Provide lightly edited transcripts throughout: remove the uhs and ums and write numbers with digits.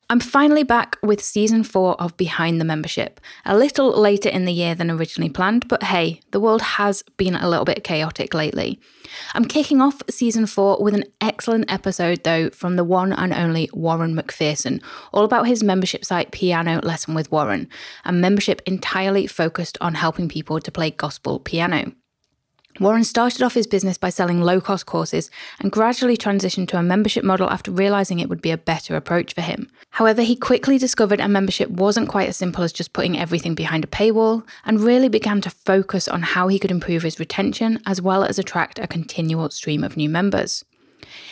I'm finally back with season 4 of Behind the Membership, a little later in the year than originally planned, but hey, the world has been a little bit chaotic lately. I'm kicking off season 4 with an excellent episode though from the one and only Warren McPherson, all about his membership site Piano Lesson with Warren, a membership entirely focused on helping people to play gospel piano. Warren started off his business by selling low-cost courses and gradually transitioned to a membership model after realising it would be a better approach for him. However, he quickly discovered a membership wasn't quite as simple as just putting everything behind a paywall and really began to focus on how he could improve his retention as well as attract a continual stream of new members.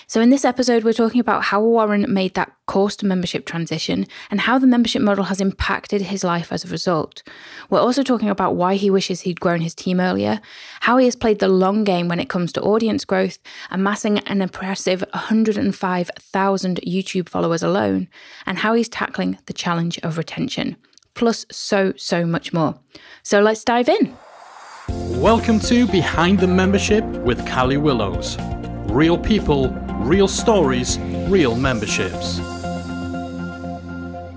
So in this episode, we're talking about how Warren made that course to membership transition and how the membership model has impacted his life as a result. We're also talking about why he wishes he'd grown his team earlier, how he has played the long game when it comes to audience growth, amassing an impressive 105,000 YouTube followers alone, and how he's tackling the challenge of retention. Plus so much more. So let's dive in. Welcome to Behind the Membership with Callie Willows. Real people, real stories, real memberships.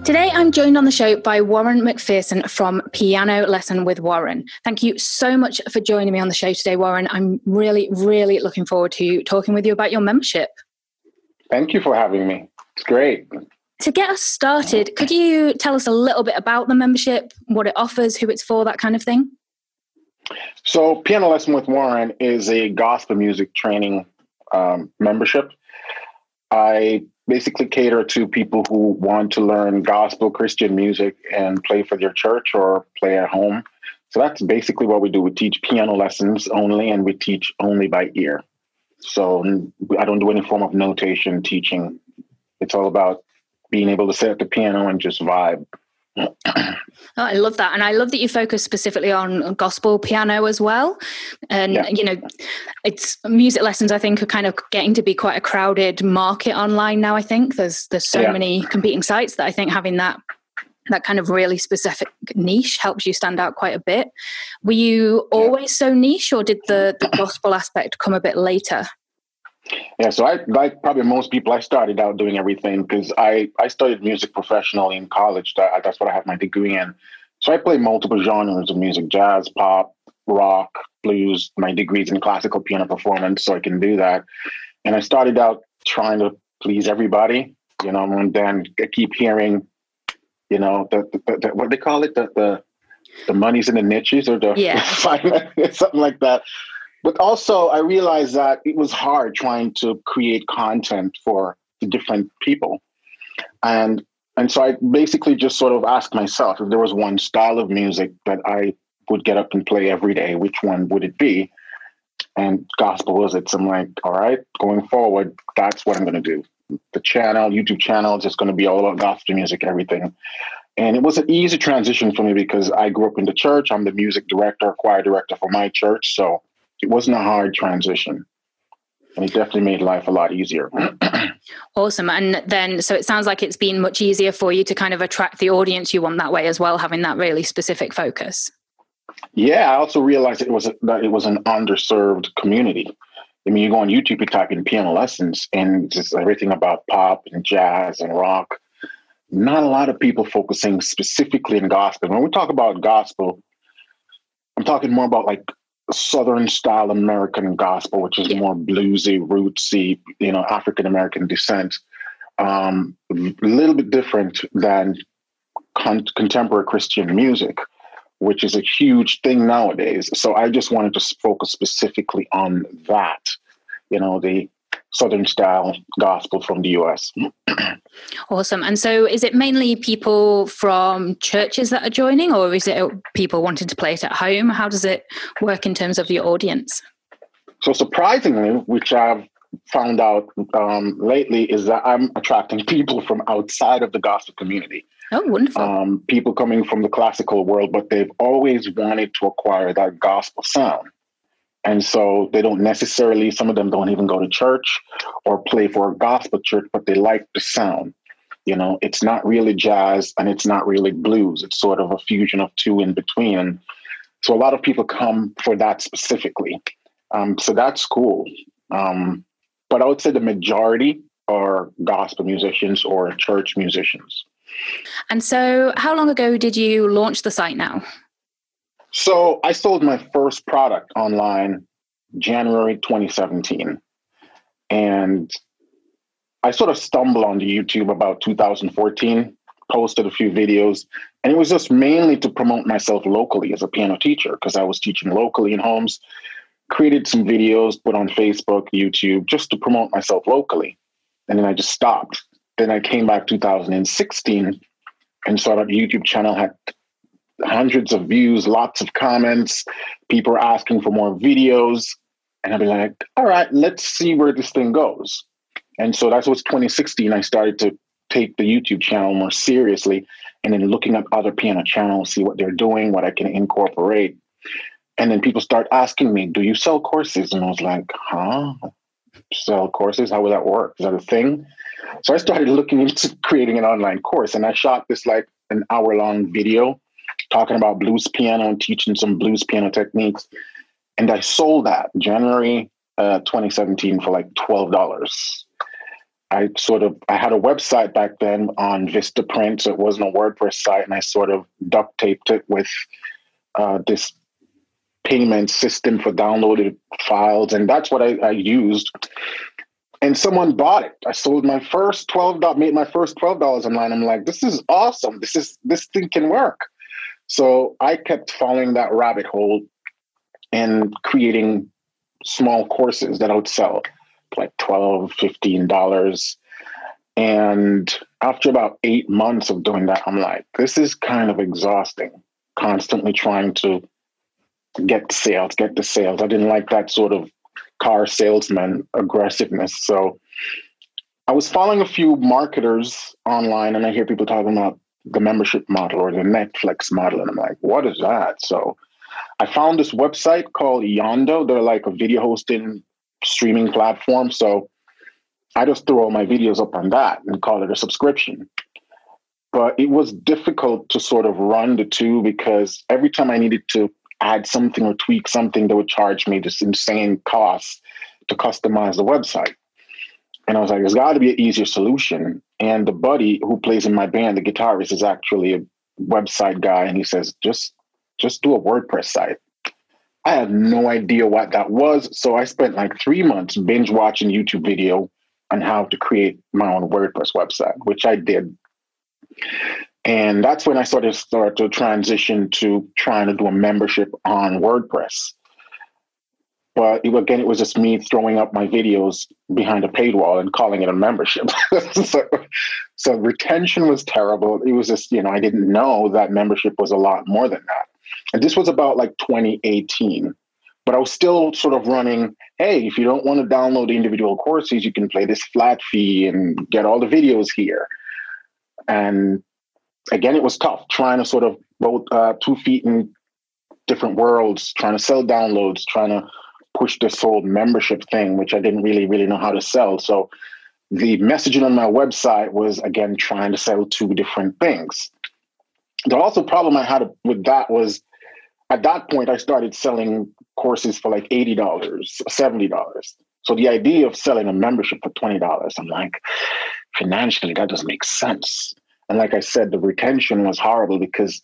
Today, I'm joined on the show by Warren McPherson from Piano Lesson with Warren. Thank you so much for joining me on the show today, Warren. I'm really looking forward to talking with you about your membership. Thank you for having me. It's great. To get us started, could you tell us a little bit about the membership, what it offers, who it's for, that kind of thing? So Piano Lesson with Warren is a gospel music training membership. I basically cater to people who want to learn gospel Christian music and play for their church or play at home. So that's basically what we do. We teach piano lessons only, and we teach only by ear. So I don't do any form of notation teaching. It's all about being able to sit at the piano and just vibe. Oh, I love that. And I love that you focus specifically on gospel piano as well. And, you know, it's music lessons, I think, are kind of getting to be quite a crowded market online now. I think there's so many competing sites that I think having that kind of really specific niche helps you stand out quite a bit. Were you always so niche, or did the gospel aspect come a bit later? Yeah, so I, like probably most people, I started out doing everything because I studied music professionally in college. That's what I have my degree in. So I play multiple genres of music: jazz, pop, rock, blues. My degree's in classical piano performance, so I can do that. And I started out trying to please everybody, you know, and then I keep hearing, you know, the what do they call it? The money's in the niches, or something like that. But also, I realized that it was hard trying to create content for the different people. And so I basically just sort of asked myself, if there was one style of music that I would get up and play every day, which one would it be? And gospel was it. So I'm like, all right, going forward, that's what I'm going to do. The channel, YouTube channel, is just going to be all about gospel music, everything. And it was an easy transition for me because I grew up in the church. I'm the music director, choir director for my church. So it wasn't a hard transition, and it definitely made life a lot easier. Awesome. And then, so it sounds like it's been much easier for you to kind of attract the audience you want that way as well, having that really specific focus. Yeah, I also realized that it was an underserved community. I mean, you go on YouTube, you type in piano lessons, and just everything about pop and jazz and rock. Not a lot of people focusing specifically in gospel. When we talk about gospel, I'm talking more about like Southern style American gospel, which is more bluesy, rootsy, you know, African American descent. A little bit different than contemporary Christian music, which is a huge thing nowadays. So I just wanted to focus specifically on that, you know, the Southern style gospel from the US. Awesome. And so is it mainly people from churches that are joining, or is it people wanting to play it at home? How does it work in terms of your audience? So surprisingly, which I've found out lately, is that I'm attracting people from outside of the gospel community. Oh, wonderful. People coming from the classical world, but they've always wanted to acquire that gospel sound. And so they don't necessarily, some of them don't even go to church or play for a gospel church, but they like the sound. You know, it's not really jazz and it's not really blues. It's sort of a fusion of two in between. And so a lot of people come for that specifically. So that's cool. But I would say the majority are gospel musicians or church musicians. And so how long ago did you launch the site now? So I sold my first product online January 2017. And I sort of stumbled onto YouTube about 2014, posted a few videos, and it was just mainly to promote myself locally as a piano teacher because I was teaching locally in homes, created some videos, put on Facebook, YouTube, just to promote myself locally. And then I just stopped. Then I came back 2016 and saw that the YouTube channel had hundreds of views, lots of comments. People were asking for more videos. And I'd be like, all right, let's see where this thing goes. And so that was 2016. I started to take the YouTube channel more seriously and then looking at other piano channels, see what they're doing, what I can incorporate. And then people start asking me, do you sell courses? And I was like, huh? Sell courses? How will that work? Is that a thing? So I started looking into creating an online course, and I shot this like an hour-long video talking about blues piano and teaching some blues piano techniques. And I sold that January 2017 for like $12. I had a website back then on Vistaprint, so it wasn't a WordPress site, and I sort of duct taped it with this payment system for downloaded files, and that's what I used. And someone bought it. I sold my first made my first $12 online. I'm like, this is awesome. This thing can work. So I kept following that rabbit hole and creating small courses that I would sell like $12, $15. And after about 8 months of doing that, I'm like, this is kind of exhausting, constantly trying to get the sales. I didn't like that sort of car salesman aggressiveness. So I was following a few marketers online, and I hear people talking about the membership model or the Netflix model. And I'm like, what is that? So I found this website called Yondo. They're like a video hosting streaming platform. So I just threw all my videos up on that and call it a subscription. But it was difficult to sort of run the two because every time I needed to add something or tweak something, they would charge me this insane cost to customize the website. And I was like, there's got to be an easier solution. And the buddy who plays in my band, the guitarist, is actually a website guy. And he says, just do a WordPress site. I had no idea what that was. So I spent like 3 months binge watching YouTube video on how to create my own WordPress website, which I did. And that's when I started to transition to trying to do a membership on WordPress. But it was just me throwing up my videos behind a paywall and calling it a membership. so retention was terrible. It was just, I didn't know that membership was a lot more than that. And this was about like 2018. But I was still sort of running, hey, if you don't want to download the individual courses, you can pay this flat fee and get all the videos here. And again, it was tough trying to sort of both 2 feet in different worlds, trying to sell downloads, trying to push this whole membership thing, which I didn't really know how to sell. So the messaging on my website was, again, trying to sell 2 different things. The also problem I had with that was at that point, I started selling courses for like $80, $70. So the idea of selling a membership for $20, I'm like, financially, that doesn't make sense. And like I said, the retention was horrible because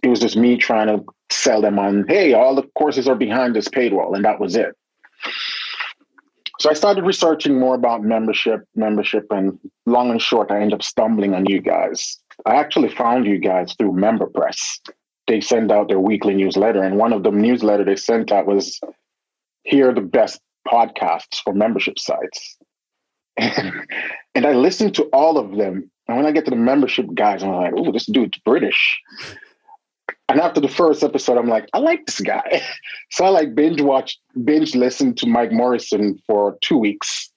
it was just me trying to sell them on, hey, all the courses are behind this paywall, and that was it. So I started researching more about membership, and long and short, I ended up stumbling on you guys. I actually found you guys through MemberPress. They send out their weekly newsletter, and one of the newsletter they sent out was, here are the best podcasts for membership sites. And I listened to all of them. And when I get to the membership guys, I'm like, oh, this dude's British. And after the first episode, I'm like, I like this guy. So I like binge listened to Mike Morrison for 2 weeks.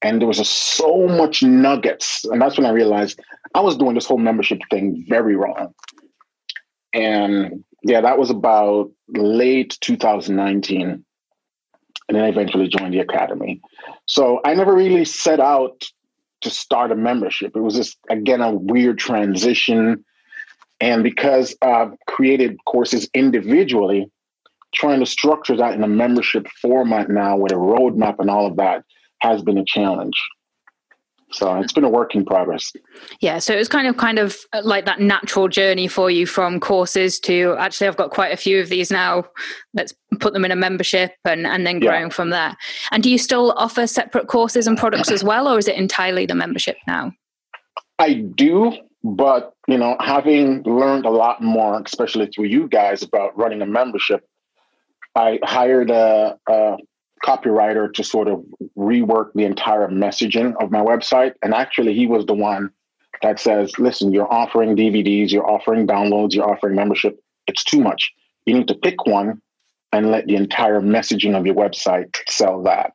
And there was just so much nuggets. And that's when I realized I was doing this whole membership thing very wrong. And yeah, that was about late 2019. And then I eventually joined the academy. So I never really set out to start a membership. It was just, again, a weird transition. And because I've created courses individually, trying to structure that in a membership format now with a roadmap and all of that has been a challenge. So it's been a work in progress. Yeah, so it was kind of like that natural journey for you from courses to actually I've got quite a few of these now. Let's put them in a membership and then growing from there. And do you still offer separate courses and products as well, or is it entirely the membership now? I do, but having learned a lot more, especially through you guys, about running a membership, I hired a copywriter to sort of rework the entire messaging of my website. And actually, he was the one that says, listen, you're offering DVDs, you're offering downloads, you're offering membership. It's too much. You need to pick one and let the entire messaging of your website sell that.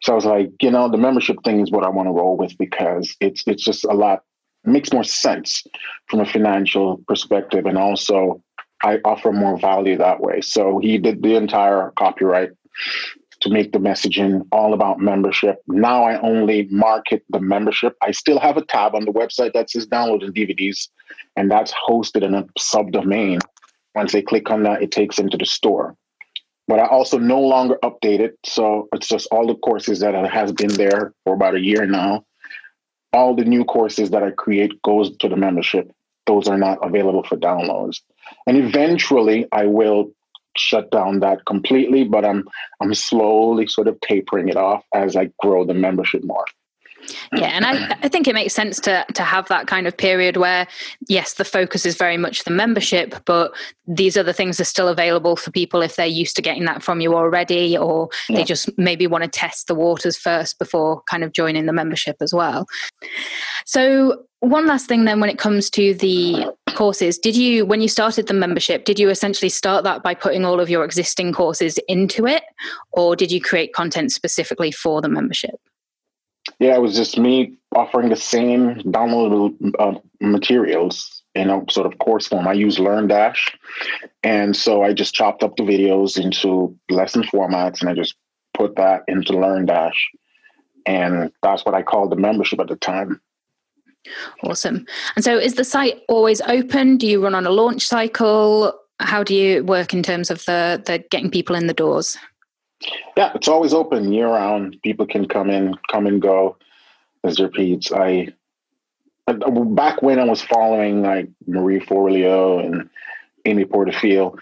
So I was like, the membership thing is what I want to roll with, because it's just a lot, it makes more sense from a financial perspective. And also I offer more value that way. So he did the entire copyright to make the messaging all about membership. Now I only market the membership. I still have a tab on the website that says download and DVDs, and that's hosted in a subdomain. Once they click on that, it takes them to the store. But I also no longer update it. So it's just all the courses that has been there for about a year now. All the new courses that I create goes to the membership. Those are not available for downloads. And eventually I will shut down that completely, but I'm slowly sort of tapering it off as I grow the membership more. Yeah, and I think it makes sense to have that kind of period where, yes, the focus is very much the membership, but these other things are still available for people if they're used to getting that from you already, or they just maybe want to test the waters first before kind of joining the membership as well. So one last thing then, when it comes to the courses, when you started the membership, did you essentially start that by putting all of your existing courses into it, or did you create content specifically for the membership? Yeah, it was just me offering the same downloadable materials in a sort of course form. I use LearnDash. And so I just chopped up the videos into lesson formats, and I just put that into LearnDash. And that's what I called the membership at the time. Awesome. And so is the site always open? Do you run on a launch cycle? How do you work in terms of the getting people in the doors? Yeah, it's always open year round. People can come and go as their peeps. Back when I was following like Marie Forleo and Amy Porterfield,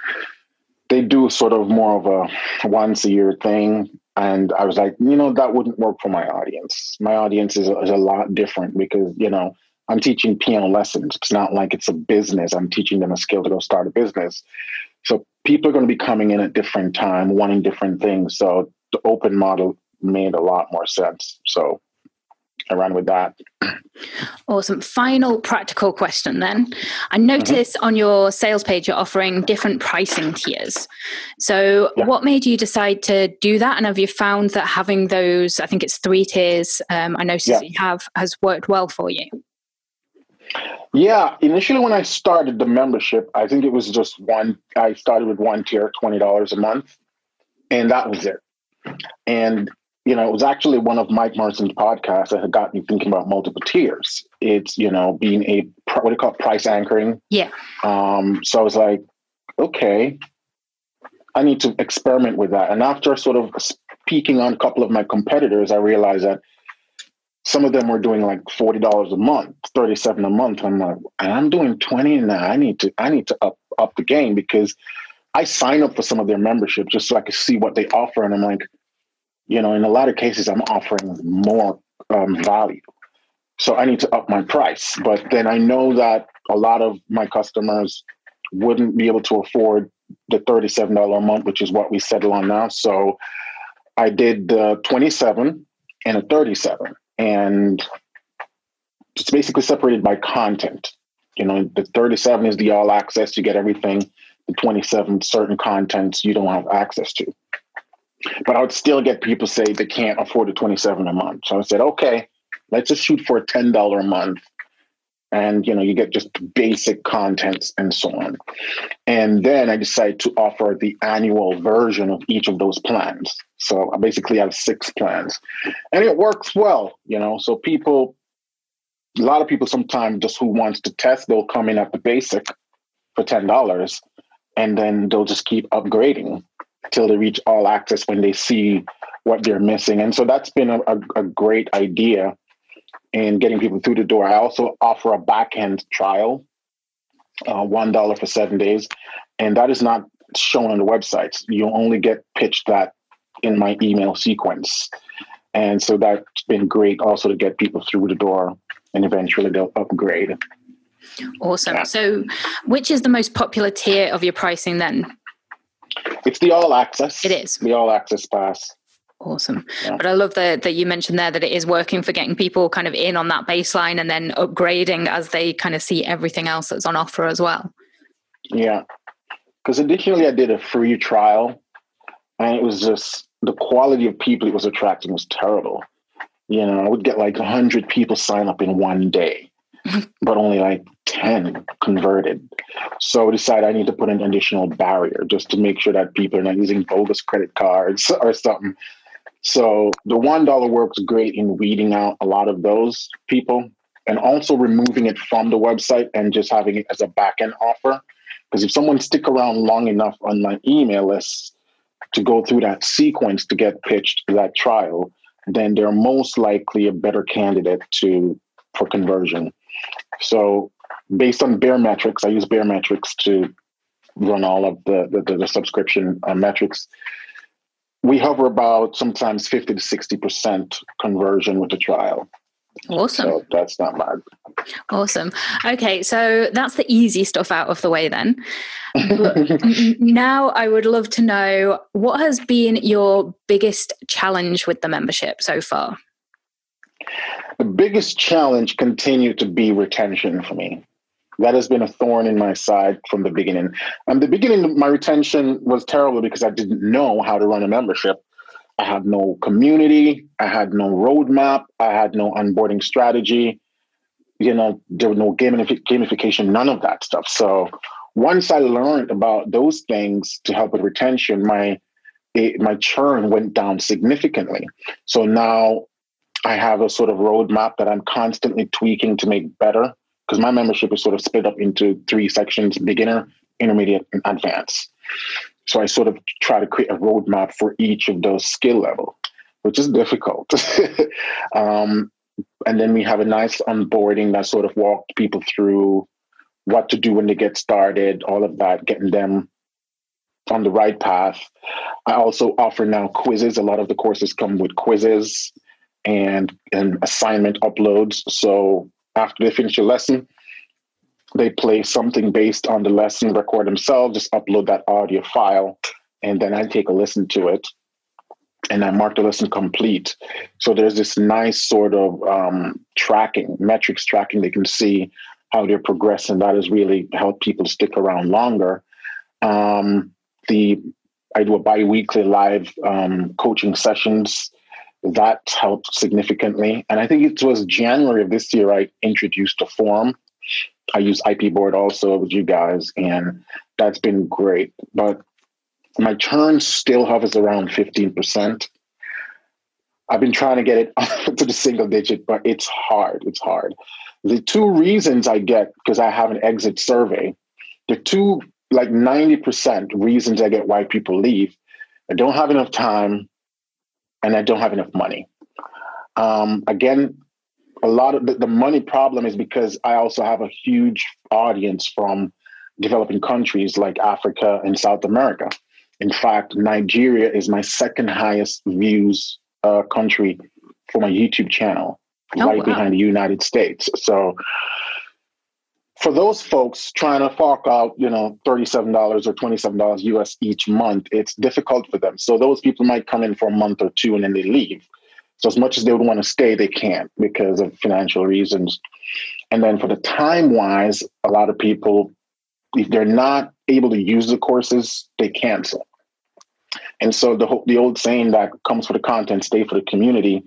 they do sort of more of a once a year thing. And I was like, that wouldn't work for my audience. My audience is a lot different because, I'm teaching piano lessons. It's not like it's a business. I'm teaching them a skill to go start a business. So people are going to be coming in at different time, wanting different things. So the open model made a lot more sense. So I ran with that. Awesome. Final practical question then. I noticed on your sales page you're offering different pricing tiers. So what made you decide to do that? And have you found that having those, I think it's 3 tiers, I noticed that you have, has worked well for you? Yeah, initially when I started the membership, I think it was just I started with one tier, $20 a month, and that was it. And, it was actually one of Mike Merson's podcasts that had got me thinking about multiple tiers. It's, being what do you call it, price anchoring. Yeah. So I was like, okay, I need to experiment with that. And after sort of speaking on a couple of my competitors, I realized that some of them were doing like $40 a month, $37 a month. I'm like, and I'm doing 20 now. I need to up the game, because I sign up for some of their memberships just so I could see what they offer. And I'm like, in a lot of cases, I'm offering more value. So I need to up my price. But then I know that a lot of my customers wouldn't be able to afford the $37 a month, which is what we settle on now. So I did the 27 and a 37. And it's basically separated by content. The 37 is the all access, you get everything. The 27, certain contents you don't have access to. But I would still get people say they can't afford the 27 a month. So I said, okay, let's just shoot for $10 a month. And, you get just basic contents and so on. And then I decided to offer the annual version of each of those plans. So I basically have 6 plans, and it works well, so a lot of people sometimes just who wants to test, they'll come in at the basic for $10, and then they'll just keep upgrading till they reach all access when they see what they're missing. And so that's been a great idea. and getting people through the door. I also offer a back-end trial, $1 for 7 days. And that is not shown on the websites. You'll only get pitched that in my email sequence. And so that's been great also to get people through the door, and eventually they'll upgrade. Awesome. Yeah. So which is the most popular tier of your pricing then? It's the all access. It is. The all access pass. Awesome. Yeah. But I love that you mentioned there that it is working for getting people kind of in on that baseline and then upgrading as they kind of see everything else that's on offer as well. Yeah. Because initially I did a free trial, and it was just the quality of people it was attracting was terrible. You know, I would get like 100 people sign up in one day, but only like 10 converted. So I decided I need to put an additional barrier just to make sure that people are not using bogus credit cards or something. So the $1 works great in weeding out a lot of those people, and also removing it from the website and just having it as a back-end offer. Because if someone stick around long enough on my email list to go through that sequence to get pitched that trial, then they're most likely a better candidate for conversion. So based on Bear Metrics, I use Bear Metrics to run all of the subscription metrics. We hover about sometimes 50 to 60% conversion with the trial. Awesome. So that's not bad. Awesome. Okay, so that's the easy stuff out of the way then. Now I would love to know, what has been your biggest challenge with the membership so far? The biggest challenge continued to be retention for me. That has been a thorn in my side from the beginning. The beginning, my retention was terrible because I didn't know how to run a membership. I had no community. I had no roadmap. I had no onboarding strategy. You know, there was no gamification, none of that stuff. So once I learned about those things to help with retention, my churn went down significantly. So now I have a sort of roadmap that I'm constantly tweaking to make better, because my membership is sort of split up into 3 sections: beginner, intermediate, and advanced. So I sort of try to create a roadmap for each of those skill levels, which is difficult. And then we have a nice onboarding that sort of walks people through what to do when they get started, all of that, getting them on the right path. I also offer now quizzes. A lot of the courses come with quizzes and assignment uploads. So after they finish a lesson, they play something based on the lesson, record themselves, just upload that audio file, and then I take a listen to it, and I mark the lesson complete. So there's this nice sort of metrics tracking. They can see how they're progressing. That has really helped people stick around longer. I do a bi-weekly live coaching sessions. That helped significantly. And I think it was January of this year I introduced a forum. I use IP board also with you guys, and that's been great. But my churn still hovers around 15%. I've been trying to get it up to the single digit, but it's hard. It's hard. The 2 reasons I get, because I have an exit survey, the 2, like 90% reasons I get why people leave: I don't have enough time and I don't have enough money. Again, a lot of the money problem is because I also have a huge audience from developing countries like Africa and South America. In fact, Nigeria is my second highest views country for my YouTube channel, behind the United States. So for those folks trying to fork out, $37 or $27 US each month, it's difficult for them. So those people might come in for a month or 2 and then they leave. So as much as they would want to stay, they can't because of financial reasons. And then for the time-wise, a lot of people, if they're not able to use the courses, they cancel. And so the old saying that comes for the content, stay for the community,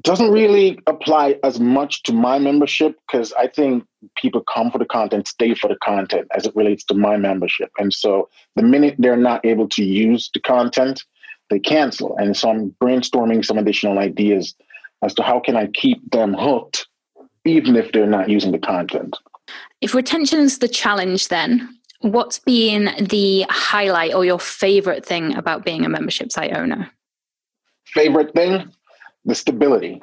doesn't really apply as much to my membership, because I think people come for the content, stay for the content as it relates to my membership. And so the minute they're not able to use the content, they cancel. And so I'm brainstorming some additional ideas as to how can I keep them hooked, even if they're not using the content. If retention is the challenge, then what's been the highlight or your favorite thing about being a membership site owner? Favorite thing? The stability.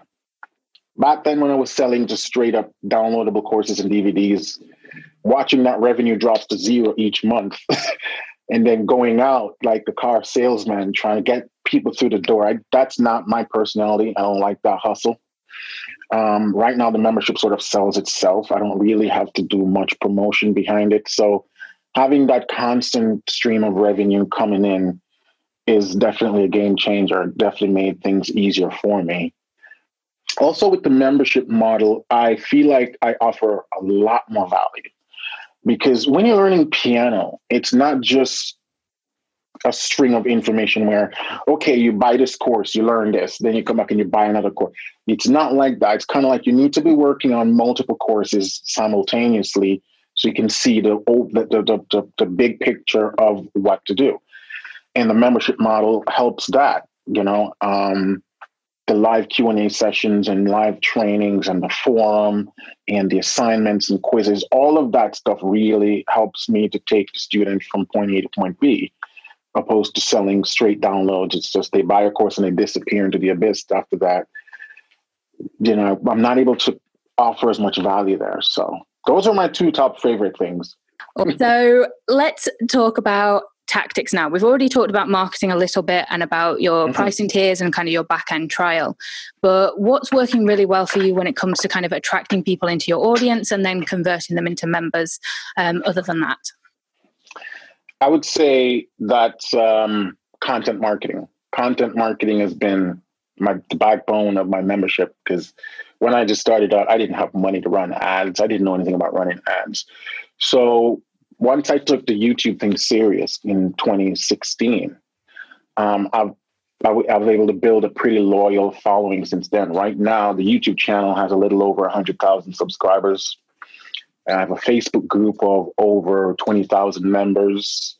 back then when I was selling just straight up downloadable courses and DVDs, watching that revenue drops to zero each month and then going out like the car salesman trying to get people through the door. That's not my personality. I don't like that hustle. Right now, the membership sort of sells itself. I don't really have to do much promotion behind it. So having that constant stream of revenue coming in is definitely a game changer. It definitely made things easier for me. Also, with the membership model, I feel like I offer a lot more value because when you're learning piano, it's not just a string of information where, okay, you buy this course, you learn this, then you come back and you buy another course. It's not like that. It's kind of like you need to be working on multiple courses simultaneously so you can see the big picture of what to do. And the membership model helps that, the live Q&A sessions and live trainings and the forum and the assignments and quizzes, all of that stuff really helps me to take the student from point A to point B, opposed to selling straight downloads. It's just they buy a course and they disappear into the abyss after that. I'm not able to offer as much value there. So those are my two top favorite things. So let's talk about tactics now. We've already talked about marketing a little bit and about your pricing tiers and kind of your back-end trial. But what's working really well for you when it comes to kind of attracting people into your audience and then converting them into members, other than that? I would say that content marketing. Content marketing has been the backbone of my membership because when I just started out, I didn't have money to run ads. I didn't know anything about running ads. So once I took the YouTube thing serious in 2016, I was able to build a pretty loyal following since then. Right now, the YouTube channel has a little over 100,000 subscribers. I have a Facebook group of over 20,000 members.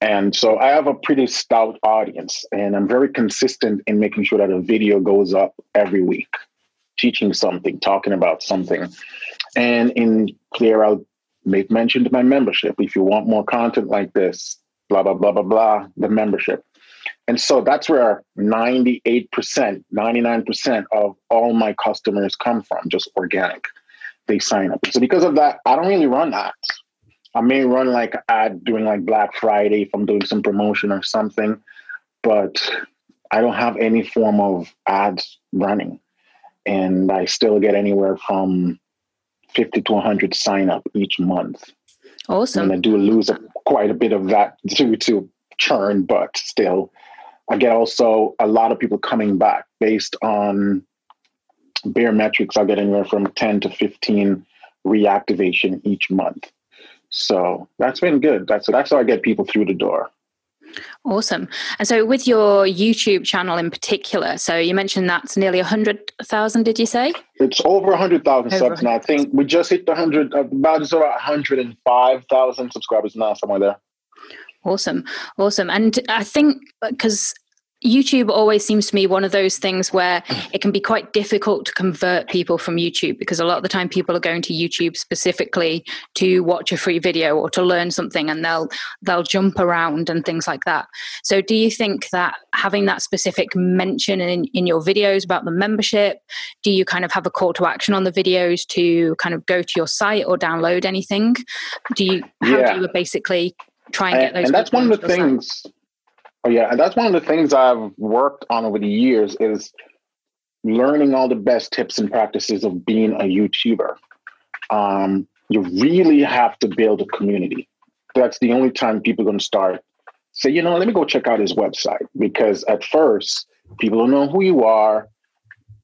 And so I have a pretty stout audience, and I'm very consistent in making sure that a video goes up every week, teaching something, talking about something. And in here, I'll make mention to my membership. If you want more content like this, blah, blah, blah, blah, blah, the membership. And so that's where 98%, 99% of all my customers come from, just organic. They sign up. So because of that, I don't really run ads. I may run like an ad during like Black Friday if I'm doing some promotion or something, but I don't have any form of ads running. And I still get anywhere from 50 to 100 sign up each month. Awesome. And I do lose quite a bit of that due to churn, but still, I get also a lot of people coming back based on bare metrics. I get anywhere from 10 to 15 reactivation each month. So that's been good. That's how I get people through the door. Awesome. And so with your YouTube channel in particular, so you mentioned that's nearly 100,000, did you say? It's over 100,000 subs now. I think we just hit the 100, about 105,000 subscribers now, somewhere there. Awesome. And I think because YouTube always seems to me one of those things where it can be quite difficult to convert people from YouTube, because a lot of the time people are going to YouTube specifically to watch a free video or to learn something, and they'll jump around and things like that. So do you think that having that specific mention in your videos about the membership, do you kind of have a call to action on the videos to kind of go to your site or download anything? How do you basically try and get those? And that's one of the things. Oh, yeah. And that's one of the things I've worked on over the years is learning all the best tips and practices of being a YouTuber. You really have to build a community. That's the only time people are going to start. Say, let me go check out his website. Because at first, people don't know who you are.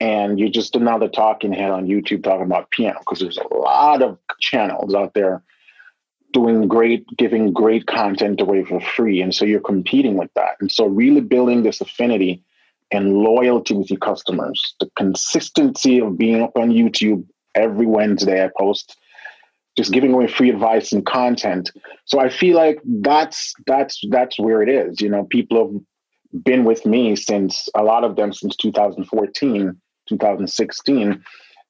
And you're just another talking head on YouTube talking about piano. Because there's a lot of channels out there giving great content away for free. And so you're competing with that. And so really building this affinity and loyalty with your customers, the consistency of being up on YouTube every Wednesday, I post, just giving away free advice and content. So I feel like that's where it is. People have been with me a lot of them since 2014, 2016.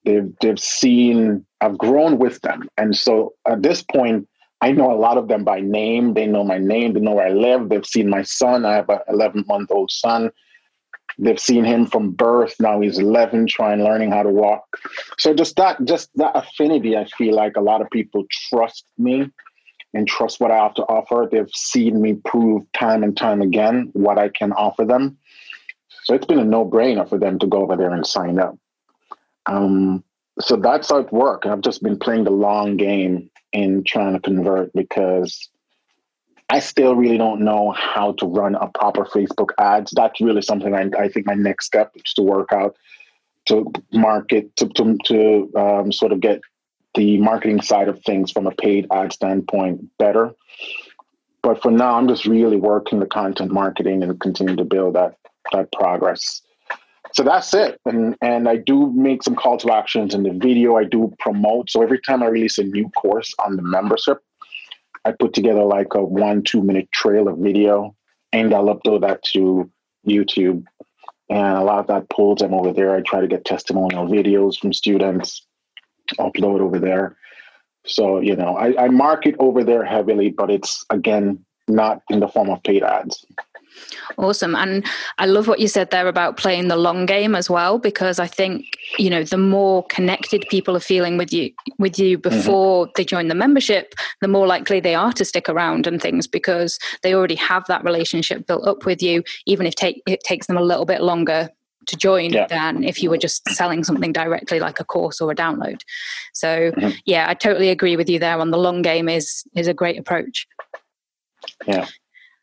They've seen, I've grown with them. And so at this point, I know a lot of them by name. They know my name. They know where I live. They've seen my son. I have an 11-month-old son. They've seen him from birth. Now he's 11, learning how to walk. So just that affinity, I feel like a lot of people trust me and trust what I have to offer. They've seen me prove time and time again what I can offer them. So it's been a no-brainer for them to go over there and sign up. So that's how it works. I've just been playing the long game in trying to convert, because I still really don't know how to run a proper Facebook ads. That's really something I think my next step is to work out, to market, to sort of get the marketing side of things from a paid ad standpoint better. But for now, I'm just really working the content marketing and continue to build that progress. So that's it. And I do make some call to actions in the video. I do promote. So every time I release a new course on the membership, I put together like a 1-2 minute trail of video, and I'll upload that to YouTube. And a lot of that pulls them over there. I try to get testimonial videos from students, upload over there. So, I market over there heavily, but it's, again, not in the form of paid ads. Awesome. And I love what you said there about playing the long game as well, because I think, the more connected people are feeling with you before they join the membership, the more likely they are to stick around and things, because they already have that relationship built up with you, even if it takes them a little bit longer to join than if you were just selling something directly like a course or a download. So I totally agree with you there on the long game is a great approach. Yeah.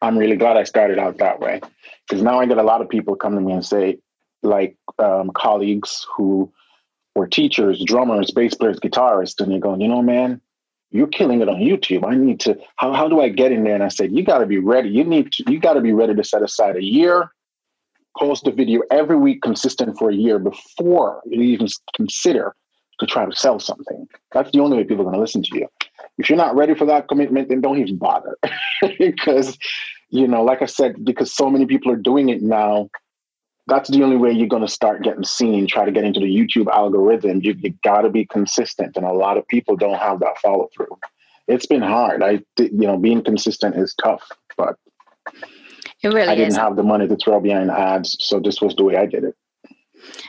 I'm really glad I started out that way, because now I get a lot of people come to me and say, like colleagues who were teachers, drummers, bass players, guitarists, and they're going, man, you're killing it on YouTube. I need to, how do I get in there? And I said, you got to be ready. You got to be ready to set aside a year, post a video every week, consistent for a year before you even consider to try to sell something. That's the only way people are going to listen to you. If you're not ready for that commitment, then don't even bother. Because, like I said, because so many people are doing it now, that's the only way you're going to start getting seen, try to get into the YouTube algorithm. You got to be consistent. And a lot of people don't have that follow through. It's been hard. Being consistent is tough, but it really I didn't have the money to throw behind ads. So this was the way I did it.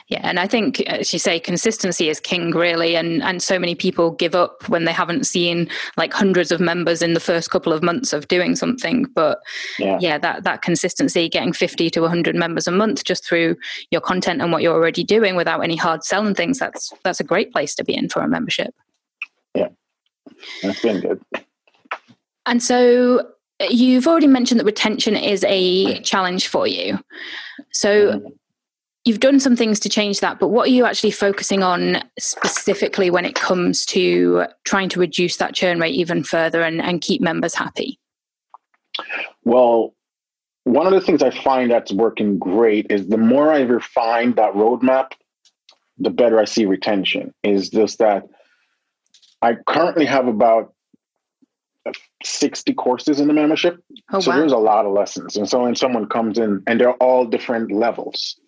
Yeah. And I think, as you say, consistency is king, really. And so many people give up when they haven't seen like hundreds of members in the first couple of months of doing something. But that consistency, getting 50 to 100 members a month just through your content and what you're already doing without any hard selling things, that's a great place to be in for a membership. Yeah, that's been good. And so you've already mentioned that retention is a challenge for you. So you've done some things to change that, but what are you actually focusing on specifically when it comes to trying to reduce that churn rate even further and keep members happy? Well, one of the things I find that's working great is the more I refine that roadmap, the better I see retention. Is just that I currently have about 60 courses in the membership. Oh, so wow. There's a lot of lessons. And so when someone comes in, and they're all different levels,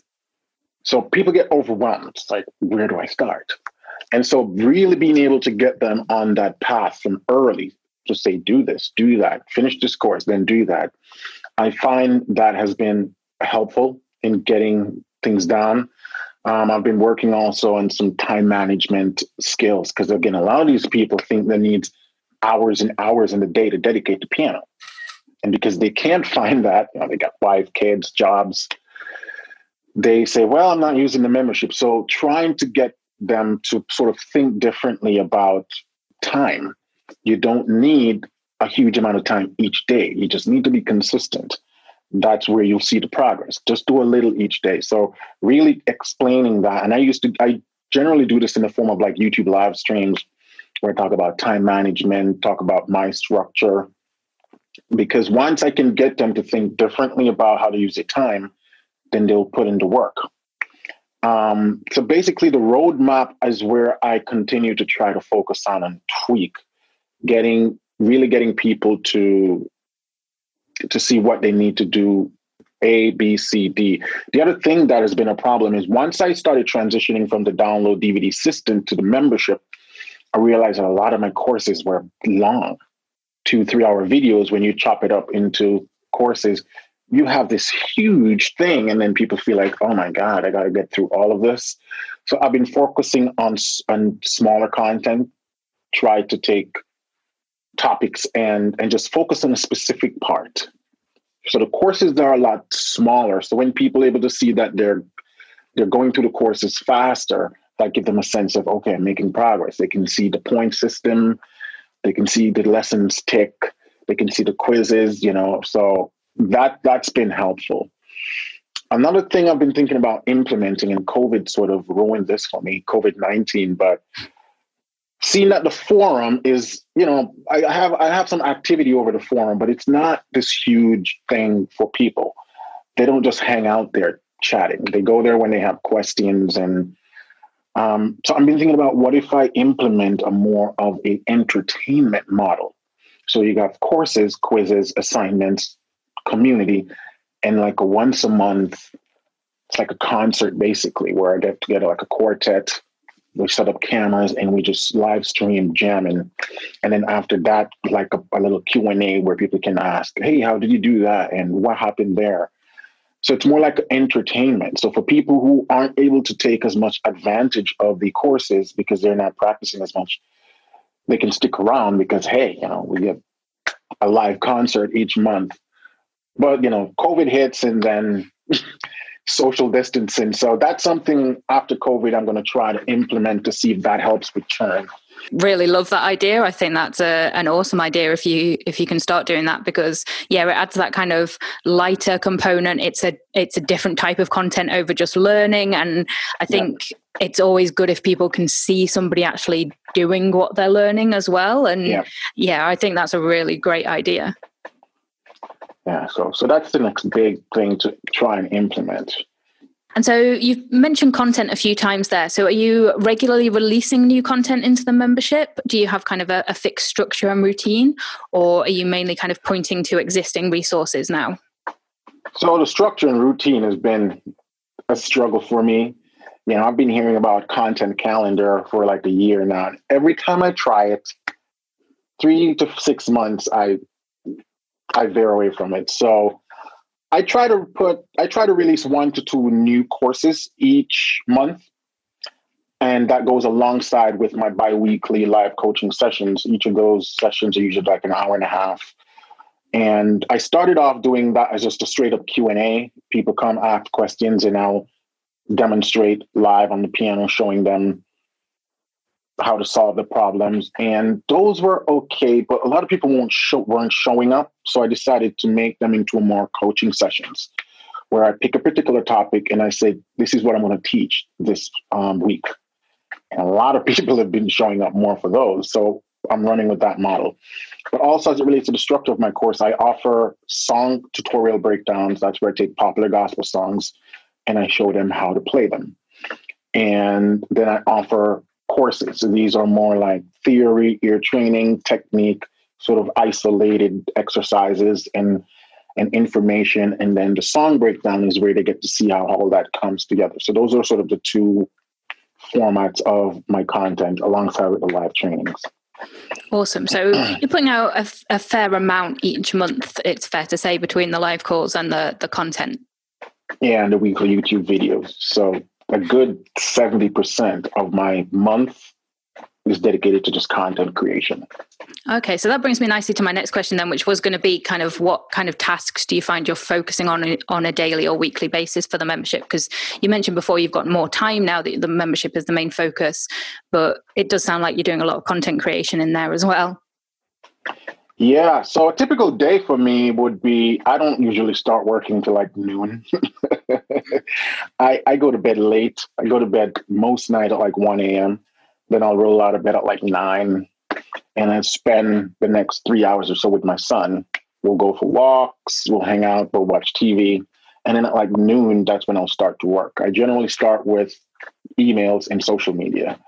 so people get overwhelmed. It's like, where do I start? And so really being able to get them on that path from early, to say, do this, do that, finish this course, then do that. I find that has been helpful in getting things done. I've been working also on some time management skills, because again, a lot of these people think they need hours and hours in the day to dedicate to piano. And because they can't find that, they got 5 kids, jobs, they say, well, I'm not using the membership. So trying to get them to sort of think differently about time. You don't need a huge amount of time each day. You just need to be consistent. That's where you'll see the progress. Just do a little each day. So really explaining that. And I generally do this in the form of like YouTube live streams where I talk about time management, talk about my structure. Because once I can get them to think differently about how to use their time, then they'll put into work. So basically the roadmap is where I continue to try to focus on and tweak, really getting people to see what they need to do, A, B, C, D. The other thing that has been a problem is once I started transitioning from the download DVD system to the membership, I realized that a lot of my courses were long, 2-3 hour videos. When you chop it up into courses, you have this huge thing, and then people feel like, oh my God, I got to get through all of this. So I've been focusing on smaller content, try to take topics and just focus on a specific part. So the courses are a lot smaller. So when people are able to see that they're going through the courses faster, that give them a sense of, okay, I'm making progress. They can see the point system, they can see the lessons tick, they can see the quizzes, so that's been helpful. Another thing I've been thinking about implementing, and COVID sort of ruined this for me, COVID-19, but seeing that the forum is, I have some activity over the forum, but it's not this huge thing for people. They don't just hang out there chatting. They go there when they have questions. And so I've been thinking about, what if I implement a more of an entertainment model? So you got courses, quizzes, assignments, community, and like a once a month, it's like a concert basically, where I get together like a quartet. We set up cameras and we just live stream jamming. And then after that, like a little Q&A where people can ask, hey, how did you do that? And what happened there? So it's more like entertainment. So for people who aren't able to take as much advantage of the courses because they're not practicing as much, they can stick around because, hey, we get a live concert each month. But, COVID hits and then social distancing. So that's something after COVID I'm going to try to implement to see if that helps with churn. Really love that idea. I think that's an awesome idea if you can start doing that, because it adds that kind of lighter component. It's a different type of content over just learning, and I think it's always good if people can see somebody actually doing what they're learning as well. And I think that's a really great idea. Yeah, so that's the next big thing to try and implement. And so you've mentioned content a few times there. So are you regularly releasing new content into the membership? Do you have kind of a fixed structure and routine, or are you mainly kind of pointing to existing resources now? So the structure and routine has been a struggle for me. I've been hearing about content calendar for like a year now. Every time I try it, 3 to 6 months, I veer away from it. So I try to release 1 to 2 new courses each month. And that goes alongside with my bi-weekly live coaching sessions. Each of those sessions are usually like an hour and a half. And I started off doing that as just a straight up Q&A. People come ask questions and I'll demonstrate live on the piano, showing them how to solve the problems. And those were okay, but a lot of people weren't showing up. So I decided to make them into more coaching sessions where I pick a particular topic and I say, this is what I'm going to teach this week. And a lot of people have been showing up more for those. So I'm running with that model. But also as it relates to the structure of my course, I offer song tutorial breakdowns. That's where I take popular gospel songs and I show them how to play them. And then I offer courses. So these are more like theory, ear training, technique, sort of isolated exercises and information. And then the song breakdown is where they get to see how all that comes together. So those are sort of the two formats of my content alongside with the live trainings. Awesome. So you're putting out a fair amount each month, it's fair to say, between the live calls and the content. Yeah, and the weekly YouTube videos. So a good 70% of my month is dedicated to just content creation. Okay, so that brings me nicely to my next question then, which was going to be kind of what kind of tasks do you find you're focusing on a daily or weekly basis for the membership? Because you mentioned before you've got more time now that the membership is the main focus, but it does sound like you're doing a lot of content creation in there as well. Yeah, so a typical day for me would be, I don't usually start working till like noon. I go to bed late. I go to bed most night at like 1 a.m. Then I'll roll out of bed at like 9 and I spend the next 3 hours or so with my son. We'll go for walks, we'll hang out, we'll watch TV. And then at like noon, that's when I'll start to work. I generally start with emails and social media.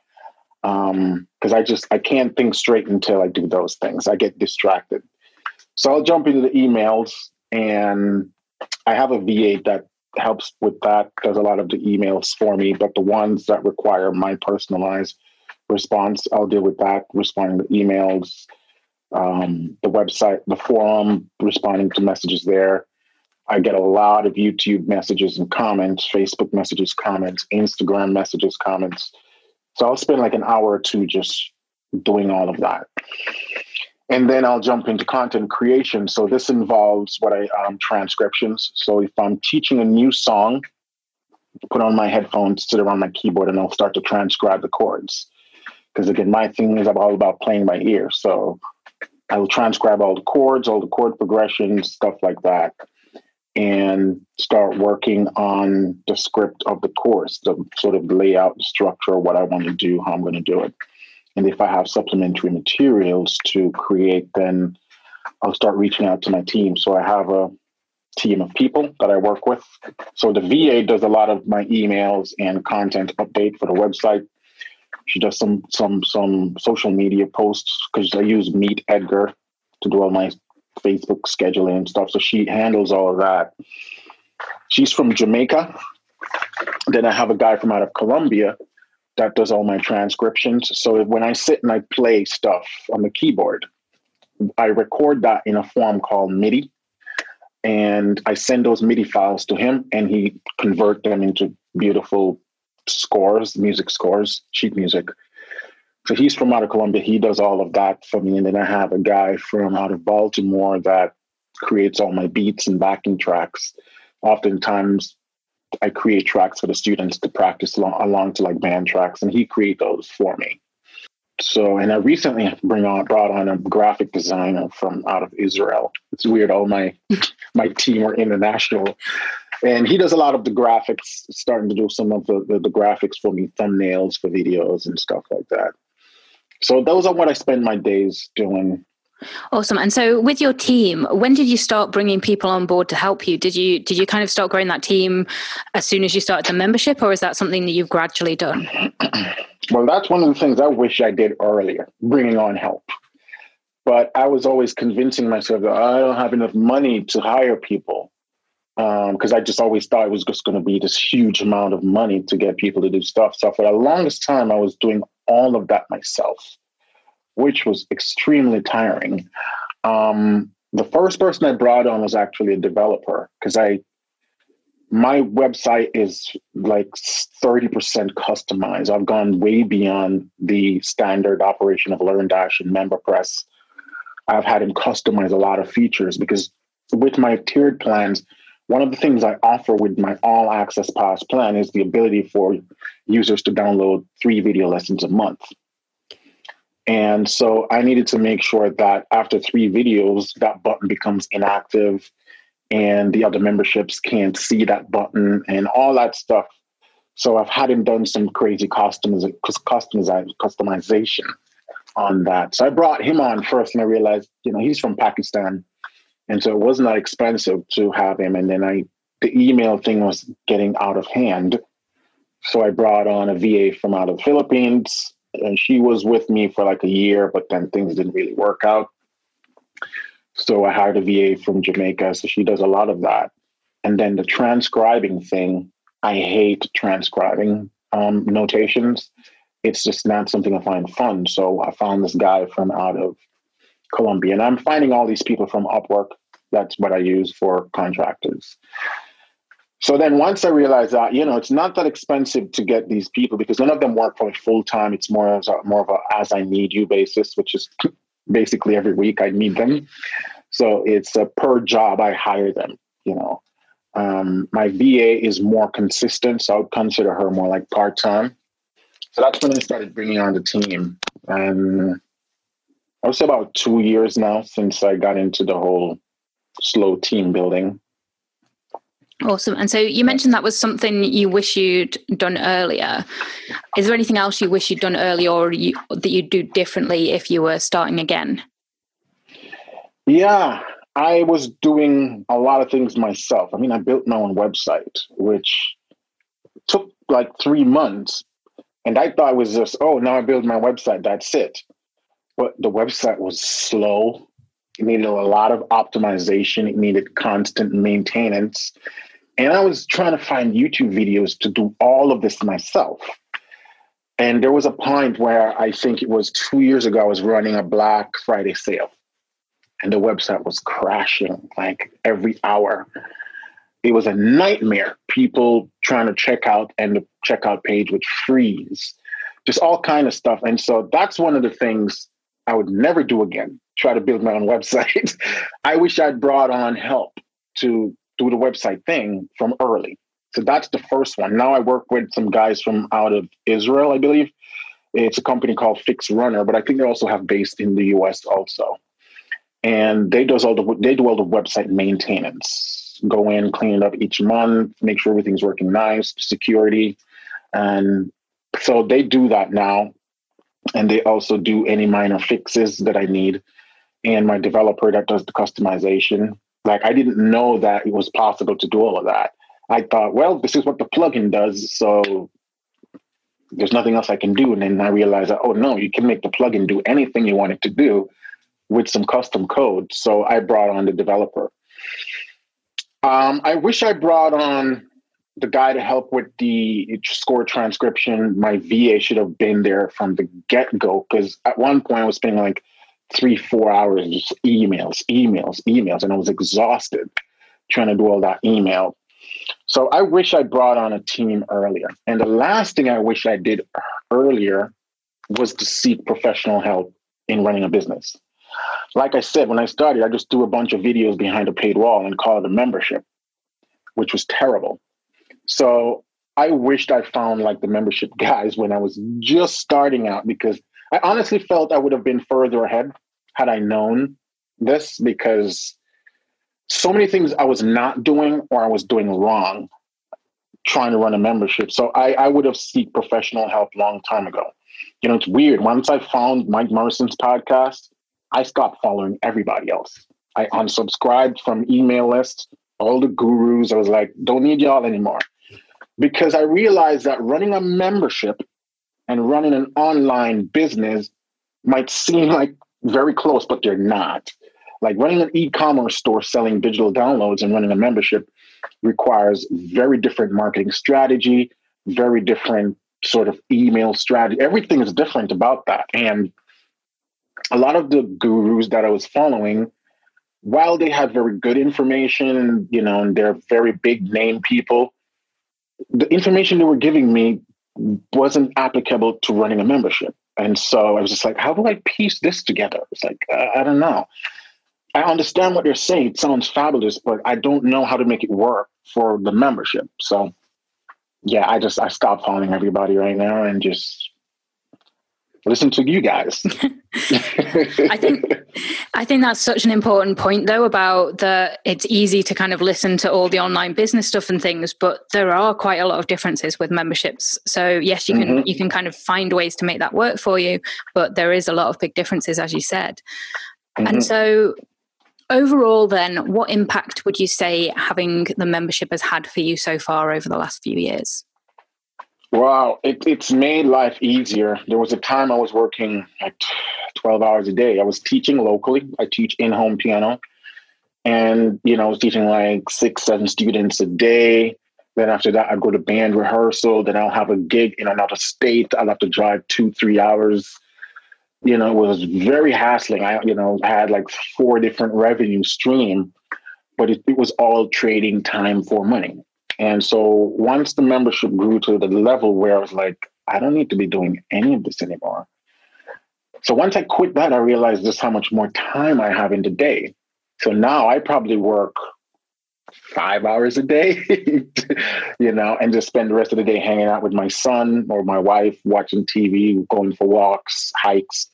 Because I can't think straight until I do those things. I get distracted. So I'll jump into the emails, and I have a VA that helps with that, does a lot of the emails for me, but the ones that require my personalized response, I'll deal with that, responding to emails, the website, the forum, responding to messages there. I get a lot of YouTube messages and comments, Facebook messages, comments, Instagram messages, comments. So I'll spend like an hour or two just doing all of that. And then I'll jump into content creation. So this involves transcriptions. So if I'm teaching a new song, put on my headphones, sit around my keyboard, and I'll start to transcribe the chords. Because again, my thing is all about playing by ear. So I will transcribe all the chords, all the chord progressions, stuff like that, and start working on the script of the course, the sort of layout, the structure, what I want to do, how I'm going to do it. And if I have supplementary materials to create, then I'll start reaching out to my team. So I have a team of people that I work with. So the VA does a lot of my emails and content update for the website. She does some social media posts because I use Meet Edgar to do all my Facebook scheduling and stuff. So she handles all of that. She's from Jamaica. Then I have a guy from out of Colombia that does all my transcriptions. So when I sit and I play stuff on the keyboard, I record that in a form called MIDI. And I send those MIDI files to him, and he convert them into beautiful scores, music scores, sheet music. So he's from out of Colombia. He does all of that for me. And then I have a guy from out of Baltimore that creates all my beats and backing tracks. Oftentimes I create tracks for the students to practice along to like band tracks, and he creates those for me. So, and I recently brought on a graphic designer from out of Israel. It's weird. All my team are international, and he does a lot of the graphics, starting to do some of the graphics for me, thumbnails for videos and stuff like that. So those are what I spend my days doing. Awesome. And so with your team, when did you start bringing people on board to help you? Did you kind of start growing that team as soon as you started the membership, or is that something that you've gradually done? Well, that's one of the things I wish I did earlier, bringing on help. But I was always convincing myself that I don't have enough money to hire people, because I just always thought it was just going to be this huge amount of money to get people to do stuff. So for the longest time, I was doing all of that myself, which was extremely tiring. The first person I brought on was actually a developer, because my website is like 30% customized. I've gone way beyond the standard operation of LearnDash and MemberPress. I've had him customize a lot of features, because with my tiered plans, one of the things I offer with my all access pass plan is the ability for users to download 3 video lessons a month. And so I needed to make sure that after 3 videos, that button becomes inactive and the other memberships can't see that button and all that stuff. So I've had him done some crazy customization on that. So I brought him on first, and I realized, he's from Pakistan. And so it wasn't that expensive to have him. And then the email thing was getting out of hand. So I brought on a VA from out of the Philippines, and she was with me for like a year, but then things didn't really work out. So I hired a VA from Jamaica. So she does a lot of that. And then the transcribing thing, I hate transcribing notations. It's just not something I find fun. So I found this guy from out of Colombia, and I'm finding all these people from Upwork. That's what I use for contractors. So then once I realized that, it's not that expensive to get these people, because none of them work for me full time. It's more of a as I need you basis, which is basically every week I need them. So it's a per job I hire them, My VA is more consistent, so I would consider her more like part-time. So that's when I started bringing on the team. And I would say about 2 years now since I got into the whole slow team building. Awesome. And so you mentioned that was something you wish you'd done earlier. Is there anything else you wish you'd done earlier, or that you'd do differently if you were starting again? Yeah, I was doing a lot of things myself. I built my own website, which took like 3 months. And I thought it was just, now I build my website, that's it. But the website was slow. It needed a lot of optimization. It needed constant maintenance. And I was trying to find YouTube videos to do all of this myself. And there was a point where I think it was 2 years ago, I was running a Black Friday sale, and the website was crashing like every hour. it was a nightmare. People trying to check out and the checkout page would freeze, just all kind of stuff. And so that's one of the things I would never do again, try to build my own website. I wish I'd brought on help to do the website thing from early. So that's the first one. Now I work with some guys from out of Israel, I believe. It's a company called Fix Runner, but I think they also have based in the US also. And they do all the website maintenance, go in, clean it up each month, make sure everything's working nice, security. And so they do that now. And they also do any minor fixes that I need. And my developer that does the customization, like I didn't know that it was possible to do all of that. I thought, well, this is what the plugin does, so there's nothing else I can do. And then I realized that, oh no, you can make the plugin do anything you want it to do with some custom code. So I brought on the developer. I wish I brought on the guy to help with the score transcription. My VA should have been there from the get-go, because at one point I was spending like 3-4 hours just emails, and I was exhausted trying to do all that email. So I wish I brought on a team earlier. And the last thing I wish I did earlier was to seek professional help in running a business. Like I said, when I started, I just do a bunch of videos behind a paid wall and call it a membership, which was terrible. So I wished I found like the membership guys when I was just starting out, because I honestly felt I would have been further ahead had I known this, because so many things I was not doing or I was doing wrong trying to run a membership. So I would have sought professional help a long time ago. You know, it's weird. Once I found Mike Merson's podcast, I stopped following everybody else. I unsubscribed from email lists, all the gurus. I was like, don't need y'all anymore. Because I realized that running a membership and running an online business might seem like very close, but they're not. Like running an e-commerce store selling digital downloads and running a membership requires very different marketing strategy, very different sort of email strategy. Everything is different about that. And a lot of the gurus that I was following, while they had very good information, you know, and they're very big name people, the information they were giving me wasn't applicable to running a membership. And so I was just like, how do I piece this together? It's like, I don't know. I understand what they're saying. It sounds fabulous, but I don't know how to make it work for the membership. So yeah, I stopped following everybody right now and just listen to you guys. I think that's such an important point though, about it's easy to kind of listen to all the online business stuff and things, but there are quite a lot of differences with memberships. So yes, you can kind of find ways to make that work for you, but there is a lot of big differences, as you said. And so overall then, what impact would you say having the membership has had for you so far over the last few years? Wow, it's made life easier. There was a time I was working like 12 hours a day. I was teaching locally. I teach in-home piano. And, you know, I was teaching like 6-7 students a day. Then after that, I'd go to band rehearsal. Then I'll have a gig in another state. I'll have to drive 2-3 hours. You know, it was very hassling. I had like 4 different revenue streams, but it was all trading time for money. And so once the membership grew to the level where I was like, I don't need to be doing any of this anymore. So once I quit that, I realized just how much more time I have in the day. So now I probably work 5 hours a day, you know, and just spend the rest of the day hanging out with my son or my wife, watching TV, going for walks, hikes.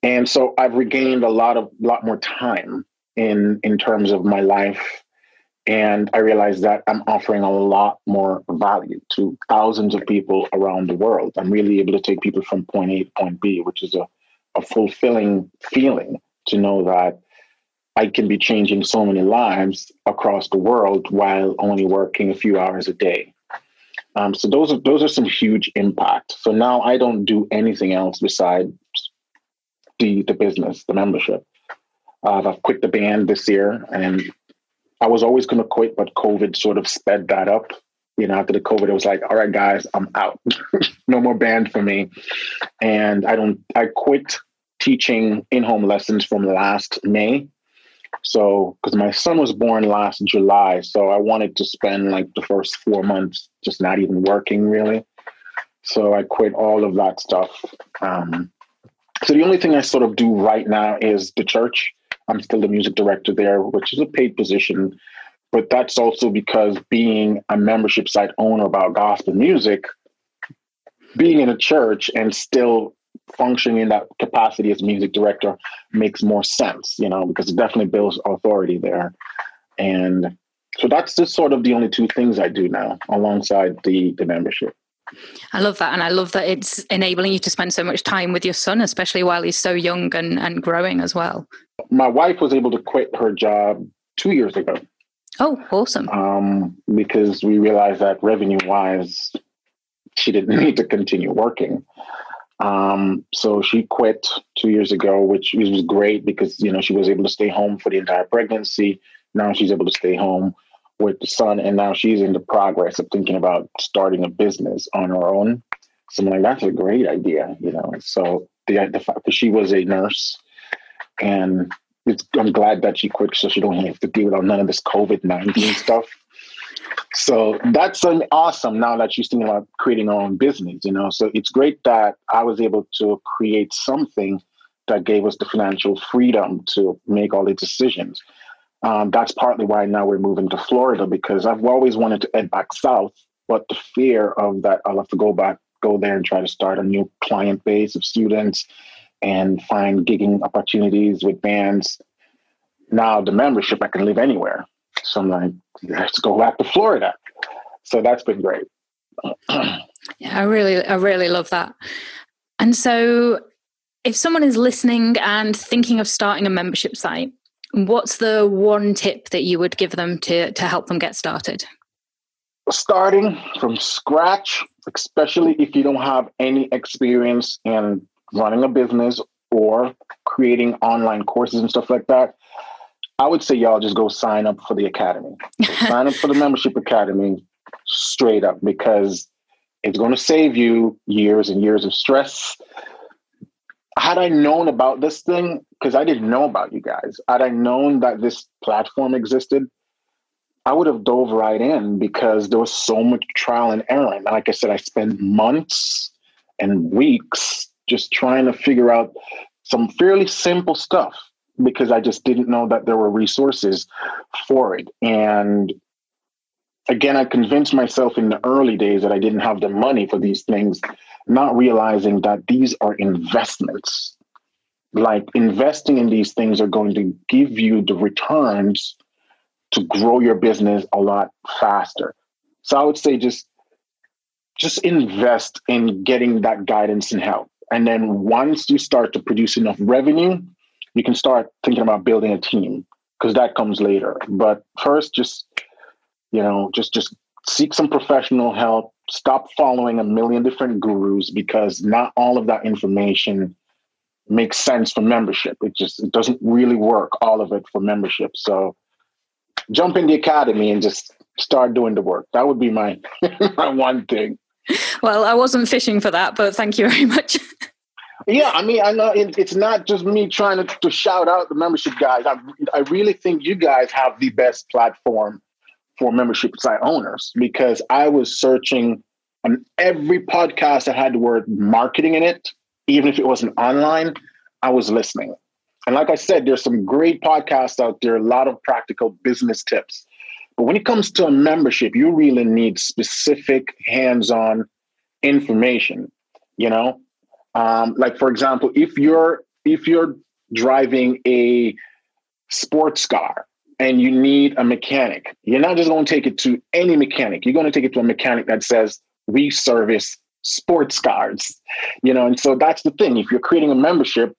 And so I've regained a lot more time in terms of my life. And I realized that I'm offering a lot more value to thousands of people around the world. I'm really able to take people from point A to point B, which is a fulfilling feeling to know that I can be changing so many lives across the world while only working a few hours a day. So those are some huge impacts. So now I don't do anything else besides the business, the membership. I've quit the band this year, and I was always going to quit, but COVID sort of sped that up. You know, after the COVID, it was like, all right, guys, I'm out. No more band for me. And I quit teaching in-home lessons from last May. So, because my son was born last July, so I wanted to spend like the first 4 months just not even working really. So I quit all of that stuff. So the only thing I sort of do right now is the church. I'm still the music director there, which is a paid position. But that's also because being a membership site owner about gospel music, being in a church and still functioning in that capacity as music director makes more sense, because it definitely builds authority there. And so that's just sort of the only two things I do now alongside the membership. I love that. And I love that it's enabling you to spend so much time with your son, especially while he's so young and growing as well. My wife was able to quit her job 2 years ago. Oh, awesome. Because we realized that revenue-wise, she didn't need to continue working. So she quit 2 years ago, which was great because, she was able to stay home for the entire pregnancy. Now she's able to stay home with the son, and now she's in the progress of thinking about starting a business on her own. So I'm like, that's a great idea, So the fact that she was a nurse, and I'm glad that she quit so she don't have to deal with none of this COVID-19 stuff. So that's awesome now that she's thinking about creating her own business, So it's great that I was able to create something that gave us the financial freedom to make all the decisions. That's partly why now we're moving to Florida, because I've always wanted to head back south, but the fear of that I'll have to go there and try to start a new client base of students and find gigging opportunities with bands. Now the membership, I can live anywhere. So I'm like, let's go back to Florida. So that's been great. Yeah, I really love that. And so if someone is listening and thinking of starting a membership site, what's the one tip that you would give them to help them get started? Starting from scratch, especially if you don't have any experience in running a business or creating online courses and stuff like that, I would say y'all just go sign up for the academy. Sign up for the membership academy straight up, because it's going to save you years and years of stress. Had I known about this thing, because I didn't know about you guys, had I known that this platform existed, I would have dove right in, because there was so much trial and error. And like I said, I spent months and weeks just trying to figure out some fairly simple stuff, because I just didn't know that there were resources for it. And again, I convinced myself in the early days that I didn't have the money for these things, not realizing that these are investments. Like, investing in these things are going to give you the returns to grow your business a lot faster. So I would say just invest in getting that guidance and help. And then once you start to produce enough revenue, you can start thinking about building a team, because that comes later. But first, just seek some professional help. Stop following a million different gurus, because not all of that information makes sense for membership. It doesn't really work, all of it, for membership. So jump in the academy and just start doing the work. That would be my my one thing. Well, I wasn't fishing for that, but thank you very much. Yeah, I mean, I know it's not just me trying to shout out the membership guys. I really think you guys have the best platform for membership site owners, because I was searching on every podcast that had the word marketing in it, even if it wasn't online, I was listening. And like I said, there's some great podcasts out there, a lot of practical business tips. But when it comes to a membership, you really need specific hands-on information, like, for example, if you're driving a sports car and you need a mechanic, you're not just going to take it to any mechanic. You're going to take it to a mechanic that says, we service sports cars, and so that's the thing. If you're creating a membership,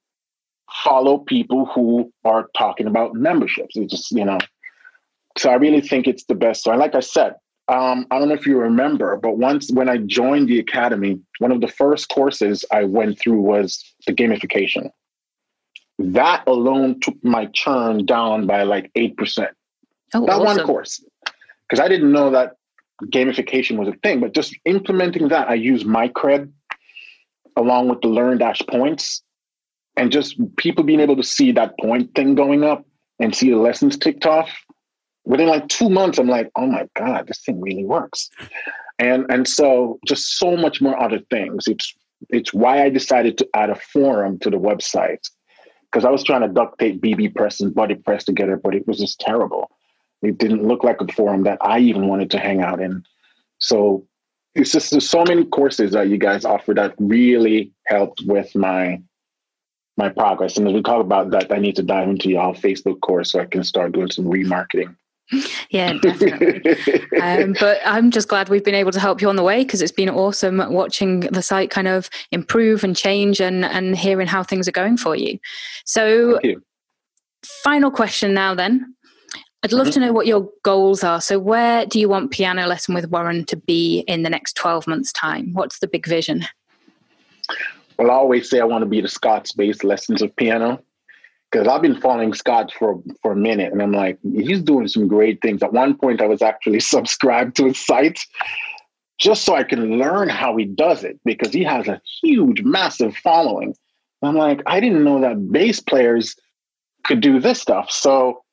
follow people who are talking about memberships. It's just, so I really think it's the best. So like I said, I don't know if you remember, but when I joined the academy, one of the first courses I went through was the gamification. That alone took my churn down by like 8%. Oh, that awesome. One course, because I didn't know that gamification was a thing, but just implementing that, I used MyCred along with the Learn Dash points, and just people being able to see that point thing going up, and see the lessons ticked off, within like 2 months, I'm like, oh my God, this thing really works. And so just so much more other things. It's why I decided to add a forum to the website, because I was trying to duct tape BB Press and Buddy Press together, but it was just terrible. It didn't look like a forum that I even wanted to hang out in. So it's just, there's so many courses that you guys offer that really helped with my progress. And as we talk about that, I need to dive into y'all Facebook course so I can start doing some remarketing. Yeah, definitely. But I'm just glad we've been able to help you on the way, because it's been awesome watching the site kind of improve and change and hearing how things are going for you. So final question now then. I'd love to know what your goals are. So where do you want Piano Lesson with Warren to be in the next 12 months' time? What's the big vision? Well, I always say I want to be the Scott's-based lessons of piano, because I've been following Scott for a minute, and I'm like, he's doing some great things. At one point, I was actually subscribed to his site just so I can learn how he does it, because he has a huge, massive following. And I'm like, I didn't know that bass players could do this stuff. So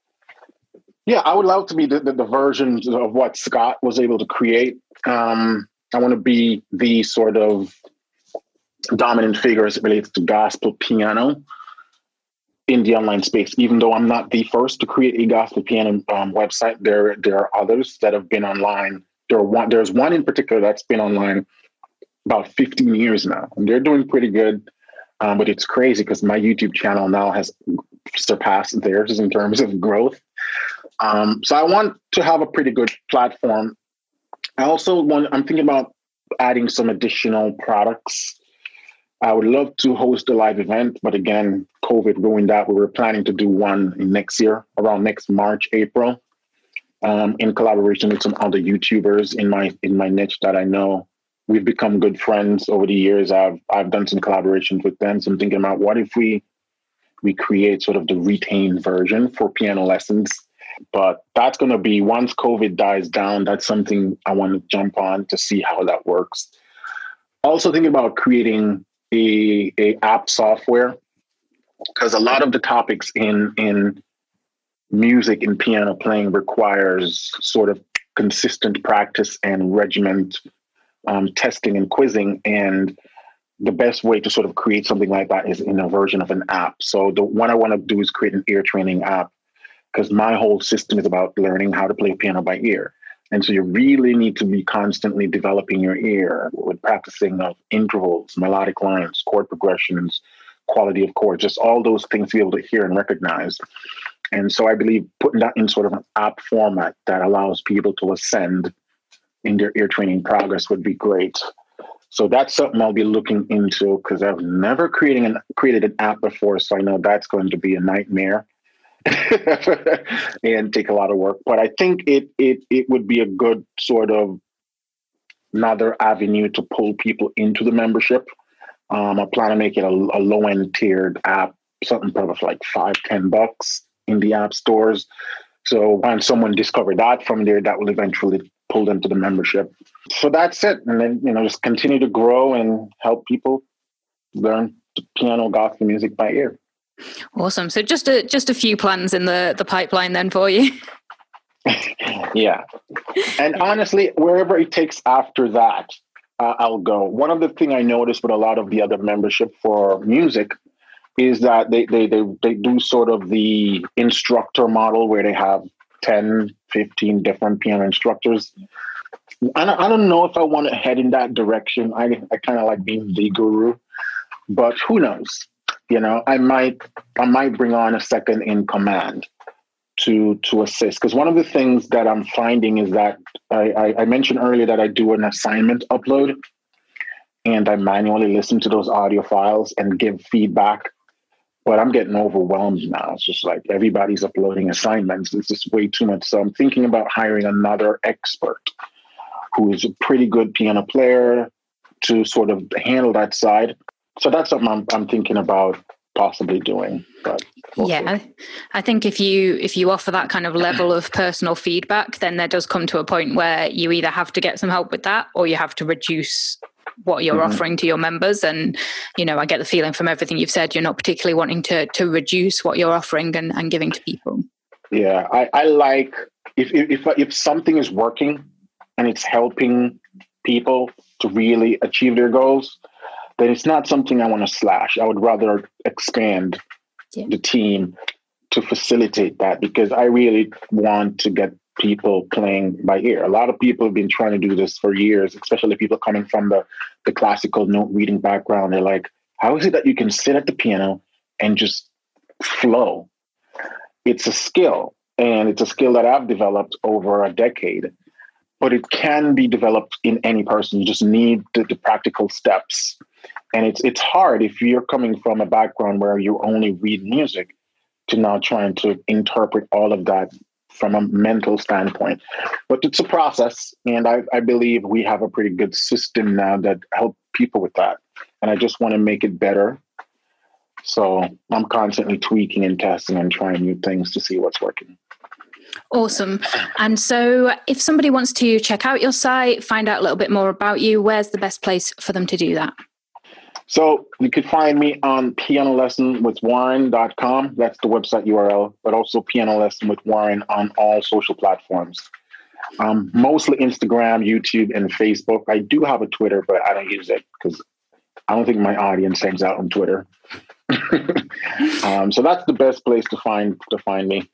yeah, I would love to be the versions of what Scott was able to create. I want to be the sort of dominant figure as it relates to gospel piano in the online space. Even though I'm not the first to create a gospel piano website, there are others that have been online. There's one in particular that's been online about 15 years now, and they're doing pretty good. But it's crazy because my YouTube channel now has surpassed theirs in terms of growth. So I want to have a pretty good platform. I'm thinking about adding some additional products. I would love to host a live event, but again, COVID ruined that. We were planning to do one next year, around next March, April, in collaboration with some other YouTubers in my niche that I know. We've become good friends over the years. I've done some collaborations with them. So I'm thinking about what if we create sort of the retained version for piano lessons. But that's going to be, once COVID dies down, that's something I want to jump on to see how that works. Also thinking about creating a app software, because a lot of the topics in music and piano playing requires sort of consistent practice and regiment, testing and quizzing. And the best way to sort of create something like that is in a version of an app. So the one I want to do is create an ear training app, because my whole system is about learning how to play piano by ear. And so you really need to be constantly developing your ear with practicing of intervals, melodic lines, chord progressions, quality of chords, just all those things to be able to hear and recognize. And so I believe putting that in sort of an app format that allows people to ascend in their ear training progress would be great. So that's something I'll be looking into, because I've never created an app before. So I know that's going to be a nightmare and take a lot of work. But I think it would be a good sort of another avenue to pull people into the membership. I plan to make it a low-end tiered app, something probably like $5-10 in the app stores. So when someone discovers that from there, that will eventually pull them to the membership. So that's it. And then, just continue to grow and help people learn piano gospel music by ear. Awesome. So just a few plans in the pipeline then for you. Yeah. And honestly, wherever it takes after that, I'll go. One of the things I noticed with a lot of the other membership for music is that they do sort of the instructor model, where they have 10, 15 different piano instructors. I don't know if I want to head in that direction. I kind of like being the guru, but who knows? I might bring on a second in command to assist. Because one of the things that I'm finding is that I mentioned earlier that I do an assignment upload, and I manually listen to those audio files and give feedback. But I'm getting overwhelmed now. It's just like everybody's uploading assignments. It's just way too much. So I'm thinking about hiring another expert who is a pretty good piano player to sort of handle that side. So that's something I'm thinking about possibly doing. But yeah, I think if you offer that kind of level of personal feedback, then there does come to a point where you either have to get some help with that, or you have to reduce what you're offering to your members. And, I get the feeling from everything you've said, you're not particularly wanting to reduce what you're offering and giving to people. Yeah, I like if something is working and it's helping people to really achieve their goals, then it's not something I want to slash. I would rather expand the team to facilitate that, because I really want to get people playing by ear. A lot of people have been trying to do this for years, especially people coming from the classical note reading background. They're like, how is it that you can sit at the piano and just flow? It's a skill, and it's a skill that I've developed over a decade, but it can be developed in any person. You just need the practical steps. And it's hard if you're coming from a background where you only read music to now trying to interpret all of that from a mental standpoint. But it's a process, and I believe we have a pretty good system now that help people with that. And I just want to make it better. So I'm constantly tweaking and testing and trying new things to see what's working. Awesome. And so if somebody wants to check out your site, find out a little bit more about you, where's the best place for them to do that? So you could find me on pianolessonwithwarren.com. That's the website URL, but also Piano Lesson with Warren on all social platforms. Mostly Instagram, YouTube, and Facebook. I do have a Twitter, but I don't use it because I don't think my audience hangs out on Twitter. So that's the best place to find me.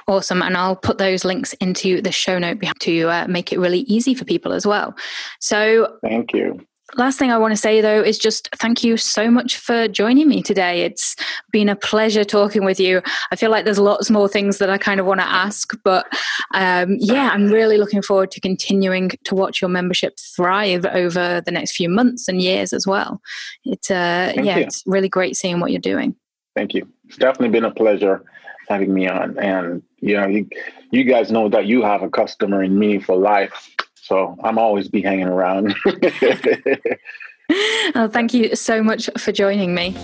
Awesome. And I'll put those links into the show note to make it really easy for people as well. So thank you. Last thing I want to say, though, is just thank you so much for joining me today. It's been a pleasure talking with you. I feel like there's lots more things that I kind of want to ask, but I'm really looking forward to continuing to watch your membership thrive over the next few months and years as well. It's really great seeing what you're doing. Thank you. It's definitely been a pleasure having me on. And, you guys know that you have a customer in me for life. So I'm always be hanging around. Oh, thank you so much for joining me.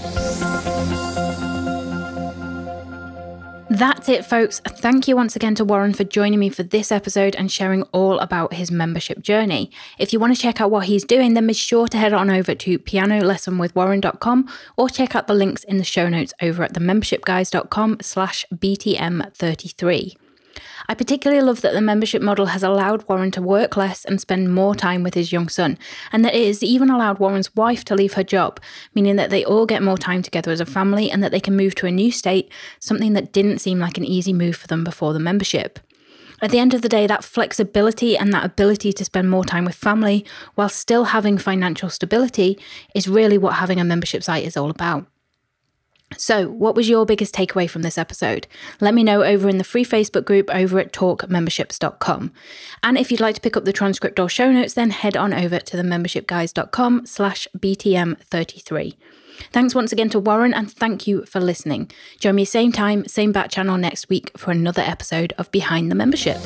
That's it, folks. Thank you once again to Warren for joining me for this episode and sharing all about his membership journey. If you want to check out what he's doing, then be sure to head on over to pianolessonwithwarren.com or check out the links in the show notes over at themembershipguys.com/BTM33. I particularly love that the membership model has allowed Warren to work less and spend more time with his young son, and that it has even allowed Warren's wife to leave her job, meaning that they all get more time together as a family and that they can move to a new state, something that didn't seem like an easy move for them before the membership. At the end of the day, that flexibility and that ability to spend more time with family while still having financial stability is really what having a membership site is all about. So, what was your biggest takeaway from this episode? Let me know over in the free Facebook group over at talkmemberships.com. And if you'd like to pick up the transcript or show notes, then head on over to themembershipguys.com/BTM33. Thanks once again to Warren, and thank you for listening. Join me same time, same bat channel next week for another episode of Behind the Membership.